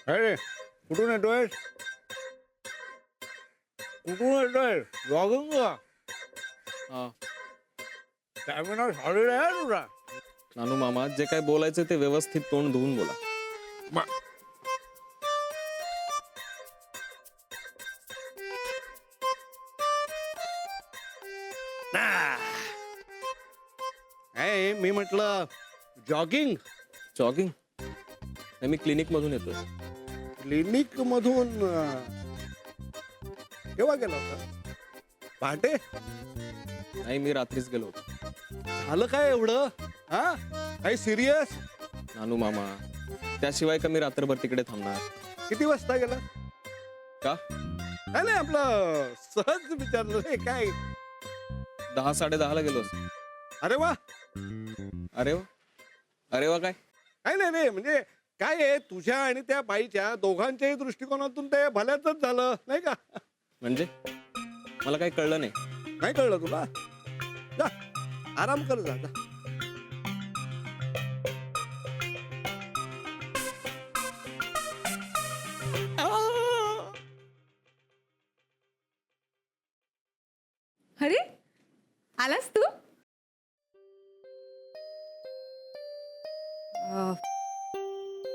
अरे कुठून येतोय? कुठून येतोय? जॉगिंग का? हा स्टॅमिना सॉलिड आहे तुझा. नानू मामा, जे काय बोलायचं ते व्यवस्थित तोंड धुवून बोला. काय मी म्हटलं जॉगिंग. जॉगिंग नाही, मी क्लिनिक मधून येतोय. क्लिनिक मधून केव्हा गेला होता? पहाटे? नाही, मी रात्रीच गेलो होतो. झालं काय एवढं? हा काही सिरियस? नानू मामा, त्याशिवाय का मी रात्रभर तिकडे थांबणार? किती वाजता गेला? का? नाही नाही, आपलं सहज विचारलं रे. काय? 10-10:30 गेलो असतो. अरे वा. अरे वा, अरे वा काय? नाही नाही, म्हणजे काय आहे, तुझ्या आणि त्या बाईच्या दोघांच्याही दृष्टिकोनातून ते भल्याच झालं नाही का? म्हणजे मला काही कळलं नाही. नाही कळलं तुला? जा आराम कर, जा जा. अरे आलास तू?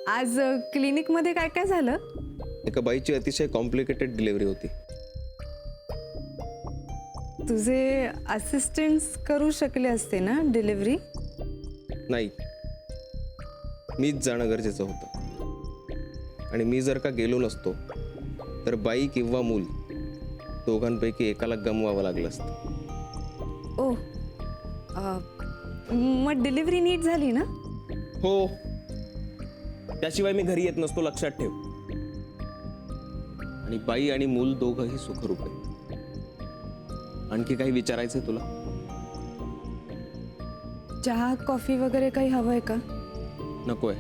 आज क्लिनिक मध्ये काय काय झालं? एका बाईची अतिशय कॉम्प्लिकेटेड डिलिव्हरी होती. तुझे असिस्टंट्स करू शकले असते ना डिलिव्हरी? नाही, मीच जाणं गरजेचं होतं. आणि मी जर का गेलो नसतो तर बाई किंवा मूल दोघांपैकी एकाला गमवावं लागलं असतं. ओ मग डिलिव्हरी नीट झाली ना? हो, त्याशिवाय मी घरी येत नसतो, लक्षात ठेव. आणि बाई आणि मूल दोघंही सुखरूप आहे. आणखी काही विचारायचंय तुला? चहा कॉफी वगैरे काही हवंय का? नकोय.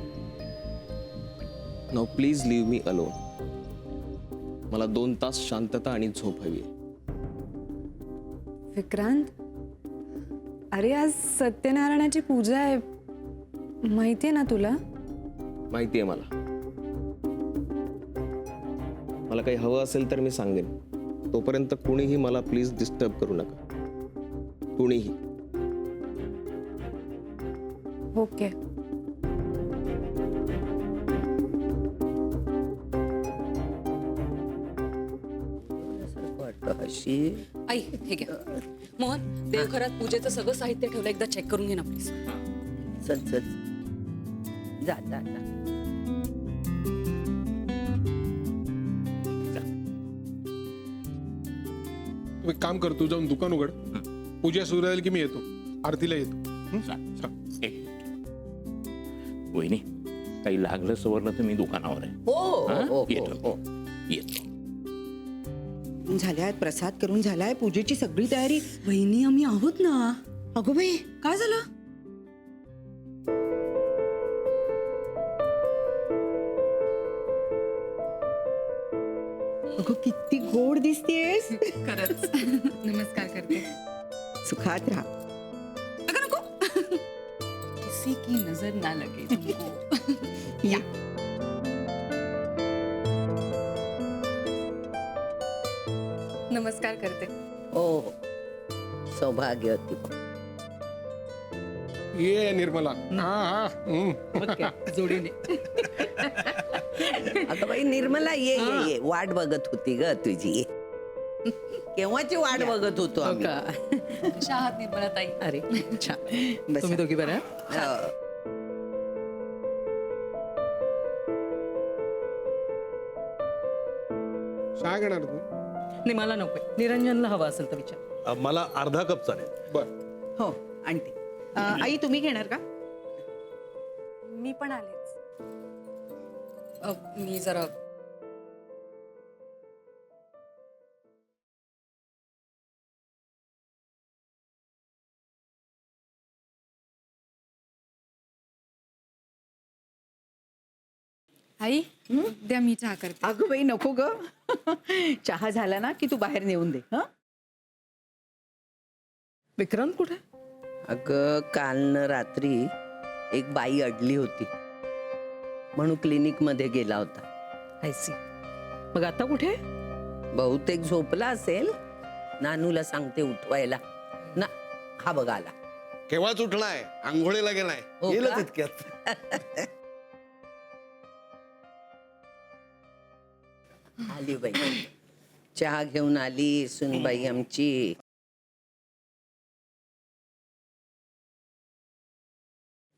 Now please leave me alone. मला 2 तास शांतता आणि झोप हवी आहे. विक्रांत, अरे आज सत्यनारायणाची पूजा आहे, माहितीये ना तुला? माहितीये मला. मला काही हवं असेल तर मी सांगेन. तोपर्यंत कुणीही मला प्लीज डिस्टर्ब करू नका. कुणीही. ओके. आई हे घ्या. मोहन, देवघरात पूजेचं सगळं साहित्य ठेवलं, एकदा चेक करून घे ना प्लीज. चल चल जा जा जा. तू एक काम कर, तू जाऊन दुकान उघड. पूजा सुरू राहील की मी येतो, आरतीला येतो. वहिनी, काही लागलं सवरलं तर मी दुकानावर आहे. हो हा? हो येतो हो येतो. झाल्यात, प्रसाद करून झालाय, पूजेची सगळी तयारी. वहिनी आम्ही आहोत ना. अगं बाई, काय झालं? अगं किती गोड दिसतेस. खरंच. नमस्कार करते. सुखात राहा. अगं नको. किसी की नजर ना लगे तुमको. या. नमस्कार करते. हो सौभाग्यवती. ये निर्मला. हा हा. जोडीने. अगं बाई निर्मला, ये ये ये. वाट बघत होती ग तुझी. केव्हाची वाट बघत होतो आम्ही. कशा आहात निर्मला ताई? अरे छान. तुम्ही दोघी बरं? चहा घेणार तू? नाही, मला नको. निरंजनला हवा असेल तर विचार. मला अर्धा कप चालेल. बर. हो आणते. आई तुम्ही घेणार का? मी पण आलेच. मी जरा आई द्या, मी चहा करते. अगं बाई नको ग. चहा झाला ना की तू बाहेर नेऊन दे. हा विक्रांत कुठे? अगं काल न रात्री एक बाई अडली होती म्हणून क्लिनिक मध्ये गेला होता. I see. मग आता कुठे? बहुतेक झोपला असेल. नानूला सांगते उठवायला ना. हा बघा आला. केव्हाच उठलाय, आंघोळीला गेलाय, हो का? येईलच इतक्यात. आली बाई, चहा घेऊन आली सुनबाई आमची.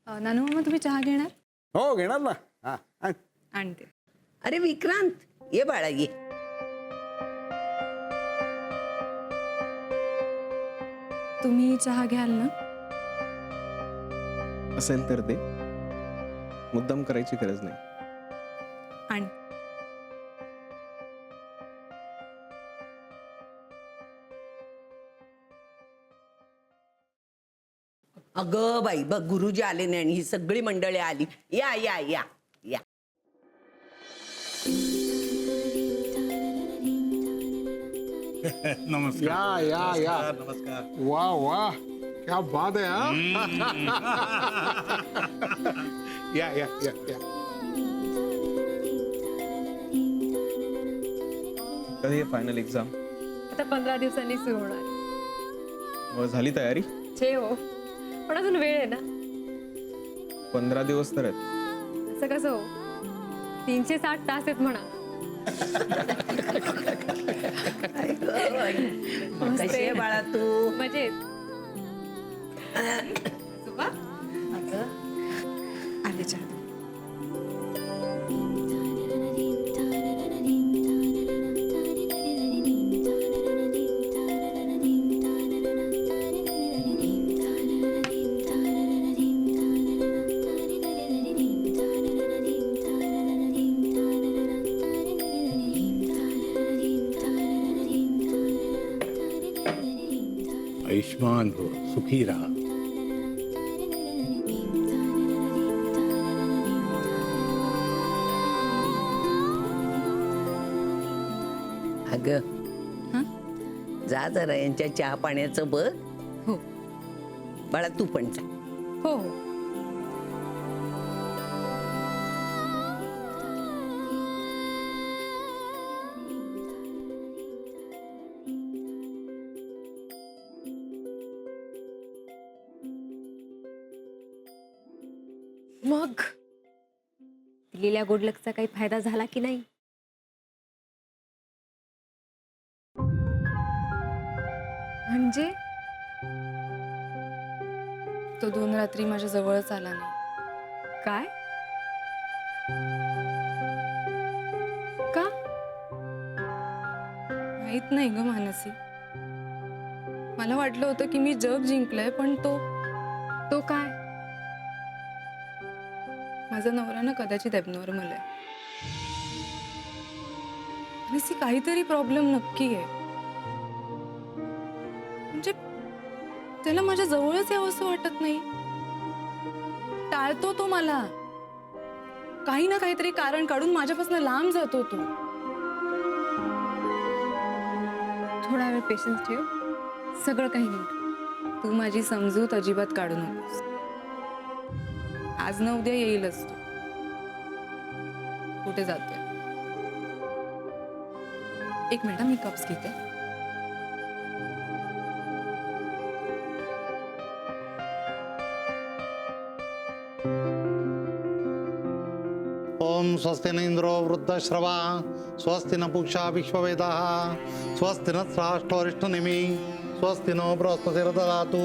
नानू मामा तुम्ही चहा घेणार? हो घेणार ना. हा आण. आणते. अरे विक्रांत, ये बाळा ये. तुम्ही चहा घ्याल ना? असेल तर दे, मुद्दाम करायची गरज नाही. आण. अगं बाई बघ, गुरुजी आले नाही आणि ही सगळी मंडळी आली. या या या या. या या या. वाह वाह, क्या बात है. या या या या. कधी फायनल एक्झाम? आता 15 दिवसांनी सुरू होणार. मग झाली तयारी? छे हो, पण अजून वेळ आहे ना. 15 दिवस तर आहेत. असं कसं हो, 360 तास आहेत म्हणा. कशी आहे बाळा तू? मजेत. आले चहा. आयुष्मान भव, सुखी राहा. अगं हं? जा जरा यांच्या चहा पाण्याचं बघ. हो बाळा तू पण जा. हो हो. मग दिलेल्या गुडलकचा काही फायदा झाला की नाही? म्हणजे तो 2 रात्री माझ्या जवळच आला नाही. काय? का माहित नाही ग मानसी. मला वाटलं होतं की मी जग जिंकलंय, पण तो काय? माझा नवरा ना कदाचित ॲबनॉर्मल आहे. मानसी काहीतरी प्रॉब्लेम नक्की आहे. म्हणजे त्याला माझ्या जवळच यावं असं वाटत नाही. टाळतो तो मला. काही ना काहीतरी कारण काढून माझ्यापासून लांब जातो तो. थोडा वेळ पेशन्स ठेव, सगळं काही नीट. तू माझी समजूत अजिबात काढू नकोस. आज ना उद्या येईलच तो. कुठे जातोय? एक मिनिट, मी कप्स घेते. ओम स्वस्ति न इंद्रो वृद्धश्रवा स्वस्ति न पूषा विश्ववेदाः स्वस्ति न श्राष्टोरिष्टनेमि स्वस्ति नो बृहस्पतिर्ददातु.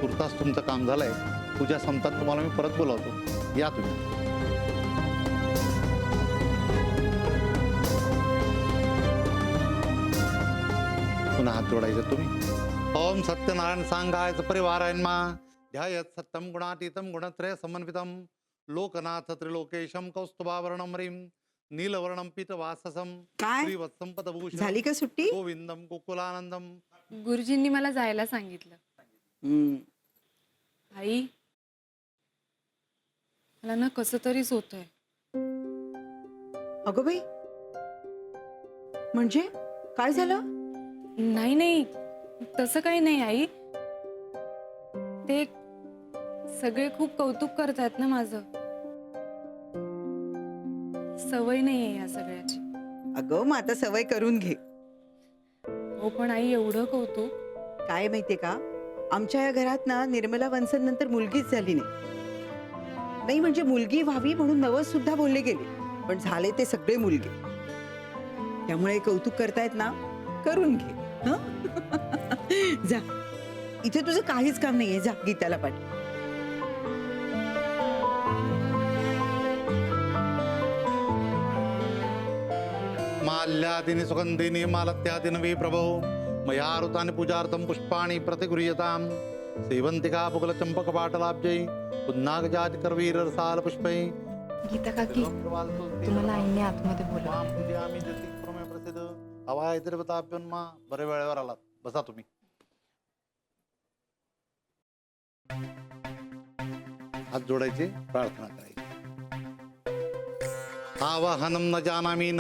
तुर्तास तुमचं काम झालंय. पूजा संपतात तुम्हाला मी परत बोलावतो. या तुम्ही. पुन्हा हात जोडायचे तुम्ही. ओम सत्यनारायण सांगाय परिवारायण मा ध्यायत सत्यम गुणातीतम गुणत्रय समन्वितम लोकनाथ त्रिलोकेशम कौस्तुभावरणम ह्रीं नीलवर्णम पीतवाससम काय? श्रीवत्सम पदभूषण झाली का सुट्टी? गोविंदम गोकुलानंदम. गुरुजींनी मला जायला सांगितलं. आई मला ना कसं तरीच होतंय. अगं बाई, म्हणजे काय झालं? नाही नाही तसं काही नाही आई. ते सगळे खूप कौतुक करतायत ना माझं. सवय नाहीये या सगळ्याची. अगं मग आता सवय करून घे. हो पण आई एवढं कौतुक. काय माहितीये का, आमच्या या घरात ना निर्मला वंसन नंतर मुलगीच झाली नाही. नाही म्हणजे मुलगी व्हावी म्हणून नवस सुद्धा बोलले गेले, पण झाले ते सगळे मुलगे. त्यामुळे कौतुक करतायत ना, करून घे. हं? जा, इथे तुझं काहीच काम नाहीये. जा गीताला पाठ. माल्यादिनी सुगंधिनी मालत्यादिन वे प्रभो मया ऋतानि पूजार्थं पुष्पाणि प्रतिगृह्यतां सेवंतिका पुगल चंपक पाटलाब्जै पुन्नागजात करवीर रसाल पुष्पै. गीता काकी तुम्हाला आईने आतमध्ये बोला. प्रसिद्ध हवाय देवताभ्योन्मा. बरे वेळेवर आलात, बसा तुम्ही. हात जोडायचे, प्रार्थना करायची. आवाहनम न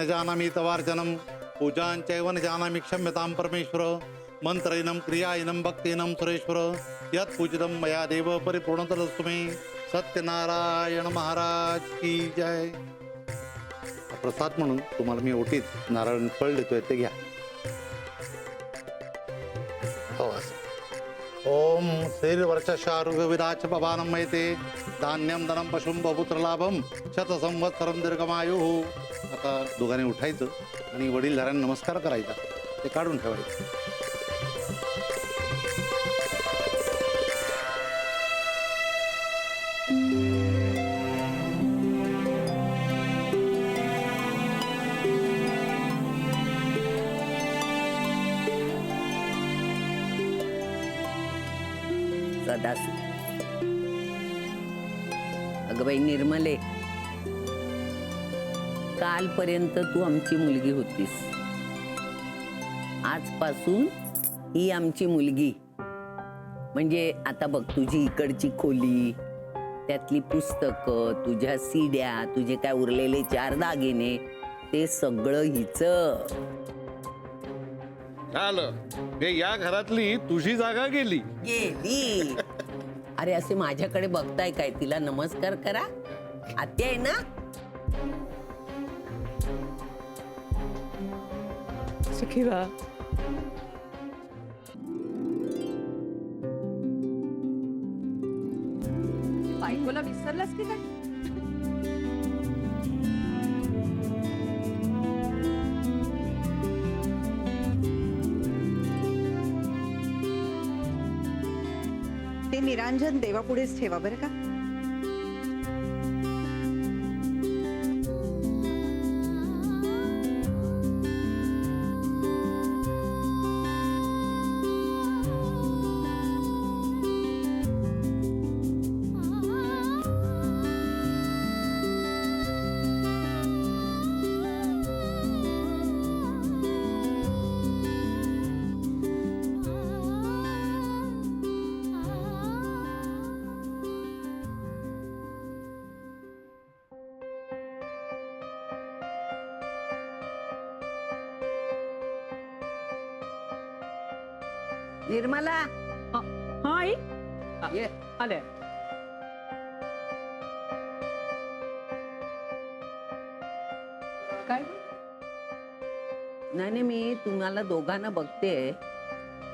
जानामी तवार्चनम पूजांचैव न जानामी क्षम्यतां परमेश्वर. मंत्रयनम क्रियायनम भक्तीनम सुरेश्वर. यत् पूजितं मया देव परिपूर्णतरस्तु मे. सत्यनारायण महाराज की जय. प्रसाद म्हणून तुम्हाला मी ओटीत नारायण फळ देतोय, ते घ्या. हो असं. ओम शरीरवर्चशारुग विराच पवानं मयते धान्यम धनम पशुम बहुपुत्र लाभम शत संवत्सरम दीर्घमायु. आता दोघांनी उठायचं आणि वडीलधाऱ्यांना नमस्कार करायचा, ते काढून ठेवायचं. सदाशिव. अगं बाई निर्मले, कालपर्यंत तू आमची मुलगी होतीस. आजपासून ही आमची मुलगी. म्हणजे आता बघ, तुझी इकडची खोली, त्यातली पुस्तकं, तुझ्या सीड्या, तुझे काय उरलेले 4 दागिने, ते सगळं हिचं. झालं हे या घरातली तुझी जागा गेली. गेली. अरे असे माझ्याकडे बघताय काय? तिला नमस्कार करा. आत्या आहे ना. सुखी व्हा. बायकोला विसरलास की काय? ते निरांजन देवापुढेच ठेवा बरं का. निर्मला, हा आई ये. आले. काय नाही मी तुम्हाला दोघांना बघते.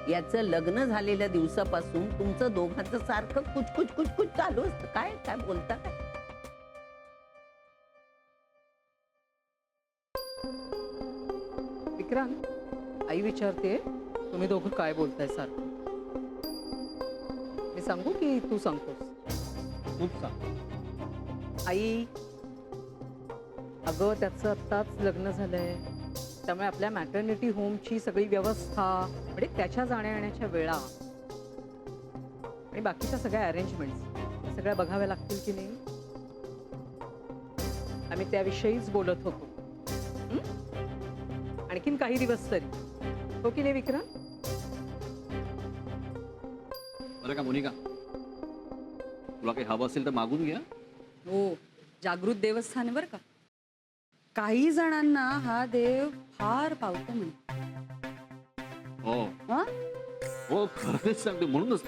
याचं लग्न झालेल्या दिवसापासून तुमचं दोघांचं सारखं कुचकुच कुचकुच चालू असतं. काय काय बोलता काय? विक्रांत, आई विचारते तुम्ही दोघं काय बोलताय सारखं. मी सांगू की तू सांगतोस? खूप सांग. आई, अगं त्याचं आत्ताच लग्न झालंय. त्यामुळे आपल्या मॅटर्निटी होमची सगळी व्यवस्था म्हणजे त्याच्या जाण्या येण्याच्या वेळा आणि बाकीच्या सगळ्या अरेंजमेंट्स सगळ्या बघाव्या लागतील की नाही. आम्ही त्याविषयीच बोलत होतो. आणखीन काही दिवस तरी, हो की नाही विक्रांत? बरं का मोनिका, तुला काही हवं असेल तर मागून घ्या. हो, जागृत देवस्थान आहे बरं का. काही जणांना हा देव फार पावतो म्हणे. हो हा? हो, खरंच सांगते म्हणूनच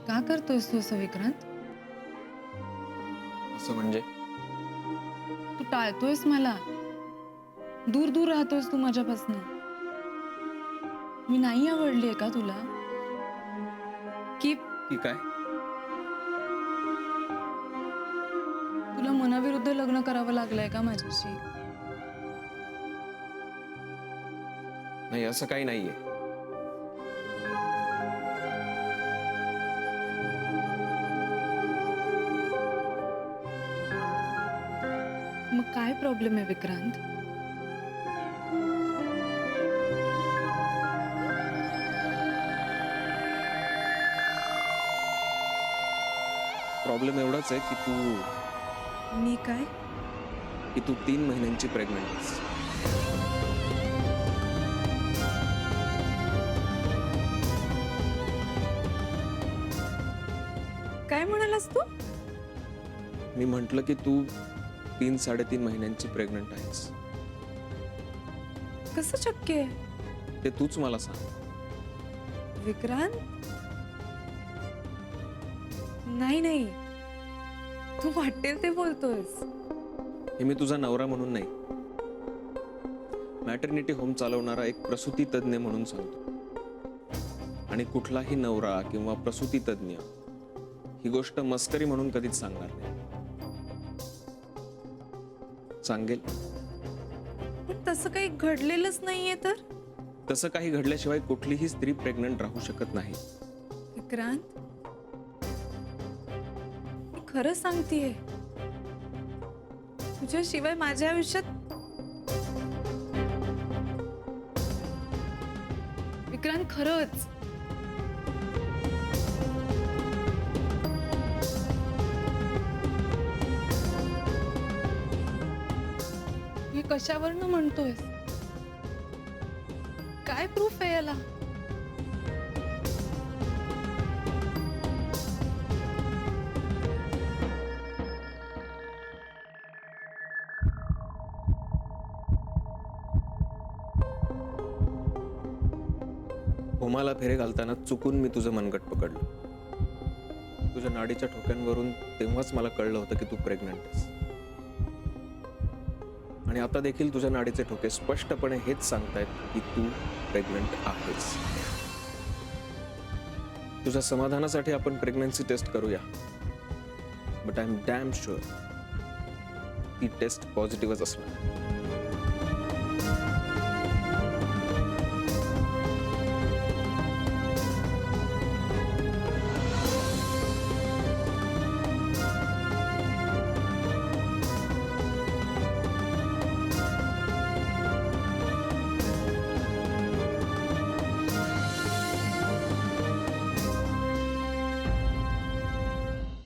का करतोयस तू असं विक्रांत? असं म्हणजे? तू टाळतोयस मला, दूर दूर राहतोयस तू माझ्यापासून. मी नाही आवडलीये का तुला? की की काय? तुला मनाविरुद्ध लग्न करावं लागलंय का माझ्याशी? नाही, असं काही नाहीये. मग काय प्रॉब्लेम आहे विक्रांत? प्रॉब्लेम एवढाच आहे की मी काय? तू 3 महिन्यांची प्रेग्नंट आहेस. काय म्हणालास तू? मी म्हंटल की तू 3-3.5 महिन्यांची प्रेग्नंट आहेस. कसं शक्य आहे ते तूच मला सांग. विक्रांत? नाही नाही, तू वाटेल ते बोलतोयस. हे मी तुझा नवरा म्हणून नाही, मॅटर्निटी होम चालवणारा एक प्रसूती तज्ञ म्हणून सांगतो. आणि कुठलाही नवरा किंवा प्रसूती तज्ञ ही गोष्ट मस्करी म्हणून कधीच सांगणार नाही. सांगेल पण तसं काही घडलेलंच नाहीये तर. तसं काही घडल्याशिवाय कुठलीही स्त्री प्रेग्नंट राहू शकत नाही. विक्रांत, मी खरं सांगतेय, तुझ्याशिवाय माझ्या आयुष्यात विक्रांत खरंच हे कशावरनं म्हणतोयस? काय प्रूफ आहे याला? होमाला फेरे घालताना चुकून मी तुझं मनगट पकडलं. तुझ्या नाडीच्या ठोक्यांवरून तेव्हाच मला कळलं होतं की तू प्रेग्नंट आहेस. आणि आता देखील तुझ्या नाडीचे ठोके स्पष्टपणे हेच सांगतायत की तू प्रेग्नंट आहेस. तुझ्या समाधानासाठी आपण प्रेग्नन्सी टेस्ट करूया, but I am damn sure ती टेस्ट पॉझिटिव्हच असणार.